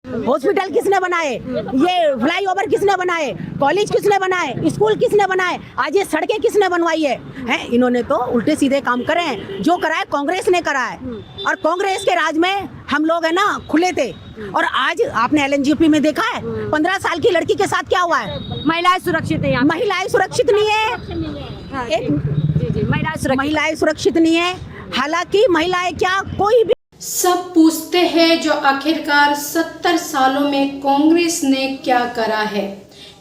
Hospital किसने बनाए, ये फ्लाईओवर किसने बनाए, कॉलेज किसने बनाए, स्कूल किसने बनाए, आज ये सड़कें किसने बनवाई है? इन्होंने तो उल्टे सीधे काम करे हैं। जो करा है कांग्रेस ने करा है, और कांग्रेस के राज में हम लोग है ना खुले थे। और आज आपने एलएनजीपी में देखा है 15 साल की लड़की के साथ क्या हुआ है? महिलाएं सुरक्षित है, महिलाएं सुरक्षित नहीं है, महिलाएं सुरक्षित नहीं है। हालांकि महिलाएं क्या, कोई भी सब पूछते हैं जो आखिरकार 70 सालों में कांग्रेस ने क्या करा है,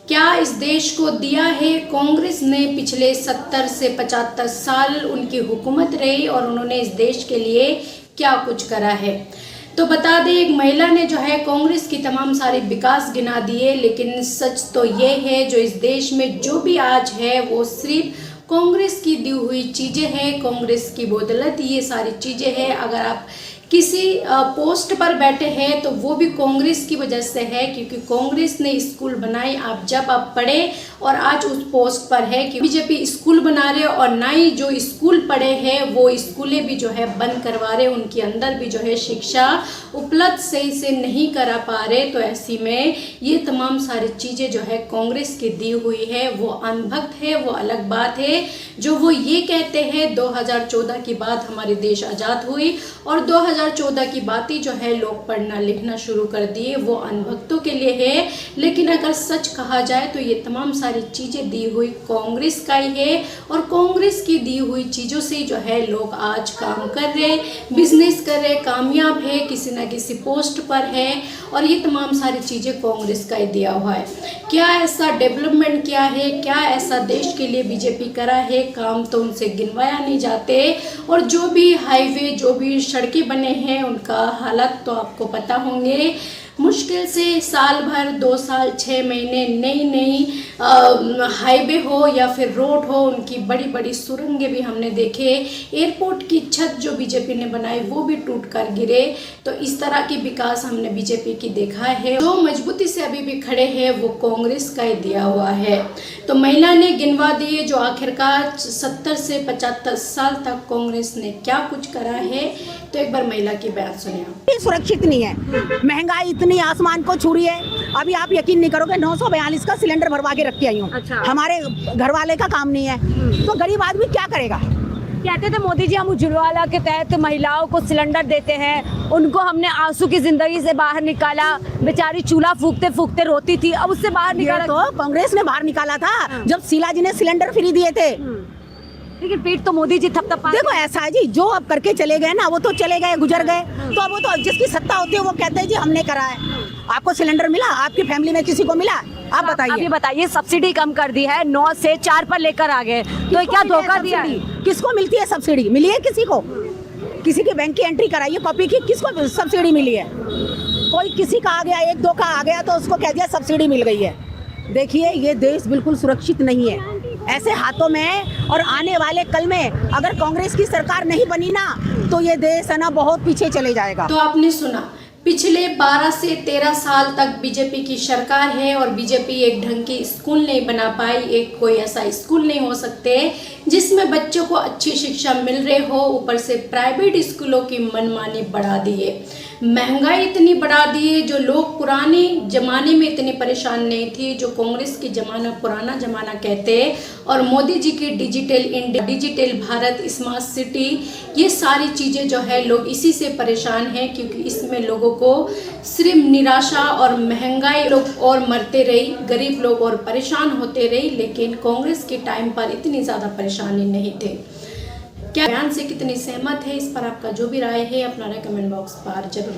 क्या इस देश को दिया है। कांग्रेस ने पिछले 70 से 75 साल उनकी हुकूमत रही और उन्होंने इस देश के लिए क्या कुछ करा है। तो बता दें, एक महिला ने जो है कांग्रेस की तमाम सारी विकास गिना दिए, लेकिन सच तो ये है जो इस देश में जो भी आज है वो सिर्फ कांग्रेस की दी हुई चीज़ें हैं, कांग्रेस की बदौलत ये सारी चीज़ें हैं। अगर आप किसी पोस्ट पर बैठे हैं तो वो भी कांग्रेस की वजह से है, क्योंकि कांग्रेस ने स्कूल बनाई। आप पढ़े और आज उस पोस्ट पर है कि बीजेपी स्कूल बना रहे और ना ही जो स्कूल पढ़े हैं वो स्कूलें भी जो है बंद करवा रहे, उनके अंदर भी जो है शिक्षा उपलब्ध सही से नहीं करा पा रहे। तो ऐसी में ये तमाम सारी चीज़ें जो है कांग्रेस की दी हुई है वो अनभक्त है, वो अलग बात है। जो वो ये कहते हैं 2014 की बात हमारे देश आज़ाद हुई और 2014 की बातें जो है लोग पढ़ना लिखना शुरू कर दिए, वो अनभक्तों के लिए है। लेकिन अगर सच कहा जाए तो ये तमाम सारी चीज़ें दी हुई कांग्रेस का ही है, और कांग्रेस की दी हुई चीज़ों से जो है लोग आज काम कर रहे, बिजनेस कर रहे, कामयाब है, किसी न किसी पोस्ट पर है, और ये तमाम सारी चीज़ें कांग्रेस का ही दिया हुआ है। क्या ऐसा डेवलपमेंट किया है, क्या ऐसा देश के लिए बीजेपी करा है, काम तो उनसे गिनवाया नहीं जाते। और जो भी हाईवे, जो भी सड़कें बने हैं उनका हालत तो आपको पता होंगे। मुश्किल से साल भर, 2 साल, 6 महीने नई हाईवे हो या फिर रोड हो, उनकी बड़ी बड़ी सुरंगें भी हमने देखे। एयरपोर्ट की छत जो बीजेपी ने बनाई वो भी टूट कर गिरे। तो इस तरह की विकास हमने बीजेपी की देखा है। जो मजबूती से अभी भी खड़े हैं वो कांग्रेस का ही दिया हुआ है। तो महिला ने गिनवा दिए जो आखिरकार 70 से 75 साल तक कांग्रेस ने क्या कुछ करा है। तो एक बार महिला की बयान सुनिए। सुरक्षित नहीं है, महंगाई इतनी आसमान को छू रही है। अभी आप यकीन नहीं करोगे 942 का सिलेंडर भरवा के रख के आई हूँ। अच्छा। हमारे घर वाले का काम नहीं है, तो गरीब आदमी क्या करेगा। कहते थे मोदी जी हम उज्ज्वला के तहत महिलाओं को सिलेंडर देते हैं, उनको हमने आंसू की जिंदगी से बाहर निकाला, बेचारी चूल्हा फूकते फूकते रोती थी, अब उससे बाहर निकाला। तो कांग्रेस ने बाहर निकाला था जब शीला जी ने सिलेंडर फ्री दिए थे। लेकिन पीठ तो मोदी जी थपथपा। देखो ऐसा है जी, जो अब करके चले गए ना वो तो चले गए, गुजर गए। तो अब वो तो जिसकी सत्ता होती है वो कहते हैं जी हमने करा है। आपको सिलेंडर मिला, आपकी फैमिली में किसी को मिला, आप बताइए। अभी बताइए, सब्सिडी कम कर दी है, 9 से 4 पर लेकर आ गए, तो क्या धोखा दिया है? किसको मिलती है सब्सिडी? मिली है किसी को? किसी की बैंक की एंट्री कराइए कॉपी की, किसको सब्सिडी मिली है? कोई किसी का आ गया, 1-2 का आ गया तो उसको कह दिया सब्सिडी मिल गई है। देखिए ये देश बिल्कुल सुरक्षित नहीं है ऐसे हाथों में। और आने वाले कल में अगर कांग्रेस की सरकार नहीं बनी ना तो ये देश है ना बहुत पीछे चले जाएगा। तो आपने सुना, पिछले 12 से 13 साल तक बीजेपी की सरकार है और बीजेपी एक ढंग की स्कूल नहीं बना पाई। एक कोई ऐसा स्कूल नहीं हो सकते जिसमें बच्चों को अच्छी शिक्षा मिल रही हो। ऊपर से प्राइवेट स्कूलों की मनमानी बढ़ा दी है, महंगाई इतनी बढ़ा दी है। जो लोग पुराने जमाने में इतनी परेशान नहीं थी, जो कांग्रेस की जमाना पुराना जमाना कहते हैं, और मोदी जी की digital India, digital Bharat, smart city, ये सारी चीज़ें जो है लोग इसी से परेशान हैं, क्योंकि इसमें लोगों को सिर्फ निराशा और महंगाई, लोग और मरते रही, गरीब लोग और परेशान होते रही। लेकिन कांग्रेस के टाइम पर इतनी ज़्यादा परेशानी नहीं थे। क्या बयान से कितनी सहमत है, इस पर आपका जो भी राय है अपना राय कमेंट बॉक्स पर जरूर